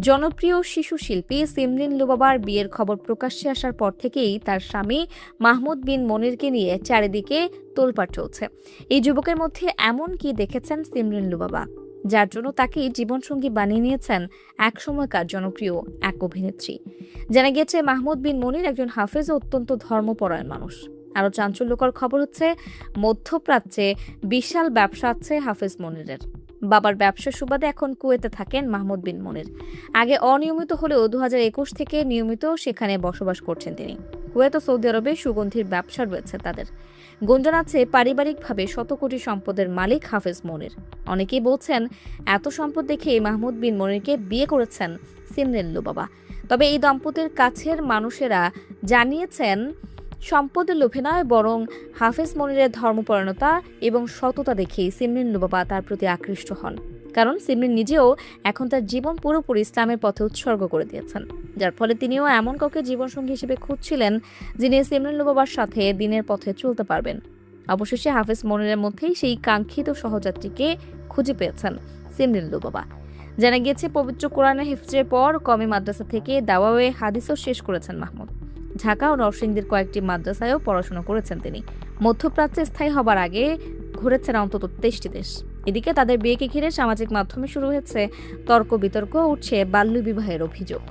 জনপ্রিয় শিশু শিল্পী সিমরিন লুবাবার বিয়ের খবর প্রকাশ্যে আসার পর থেকেই তার স্বামী মাহমুদ বিন মনিরকে নিয়ে চারিদিকে তোলপাড় চলছে। এই যুবকের মধ্যে এমন কি দেখেছেন সিমরিন লুবাবা, যার জন্য তাকে জীবনসঙ্গী বানিয়ে নিয়েছেন একসময়কার জনপ্রিয় এক অভিনেত্রী। জানা গিয়েছে মাহমুদ বিন মনির একজন হাফেজ ও অত্যন্ত ধর্মপরায়ণ মানুষ। আরও চাঞ্চল্যকর খবর হচ্ছে, মধ্যপ্রাচ্যে বিশাল ব্যবসা আছে হাফেজ মনিরের। বাবার ব্যবসার সুবাদে এখন কুয়েতে থাকেন মাহমুদ বিন মনির। আগে অনিয়মিত হলেও 2021 থেকে নিয়মিত সেখানে বসবাস করছেন তিনি। কুয়েত ও সৌদি আরবে সুগন্ধির ব্যবসা রয়েছে তাদের। গুঞ্জন আছে পারিবারিকভাবে শত কোটি সম্পদের মালিক হাফেজ মনির। অনেকেই বলছেন এত সম্পদ দেখে মাহমুদ বিন মনিরকে বিয়ে করেছেন সিমরিন লুবাবা। তবে এই দম্পতির কাছের মানুষেরা জানিয়েছেন সম্পদের লোভে নয়, বরং হাফেজ মনিরের ধর্মপরায়ণতা এবং সততা দেখেই সিমরিন লুবাবা তার প্রতি আকৃষ্ট হন। কারণ সিমরিন নিজেও এখন তার জীবন পুরোপুরি ইসলামের পথে উৎসর্গ করে দিয়েছেন, যার ফলে তিনিও এমন কাউকে জীবনসঙ্গী হিসেবে খুঁজছিলেন যিনি সিমরিন লুবাবার সাথে দিনের পথে চলতে পারবেন। অবশেষে হাফেজ মনিরের মধ্যেই সেই কাঙ্ক্ষিত সহযাত্রীকে খুঁজে পেয়েছেন সিমরিন লুবাবা। জানা গিয়েছে পবিত্র কোরআনের হিফজের পর কওমি মাদ্রাসা থেকে দাওয়ায়ে হাদিসও শেষ করেছেন মাহমুদ। ঢাকা ও নরসিংদীর কয়েকটি মাদ্রাসায়ও পড়াশোনা করেছেন তিনি। মধ্যপ্রাচ্যে স্থায়ী হবার আগে ঘুরেছেন অন্তত 23টি দেশ। এদিকে তাদের বিয়েকে ঘিরে সামাজিক মাধ্যমে শুরু হয়েছে তর্ক বিতর্ক, উঠছে বাল্যবিবাহের অভিযোগ।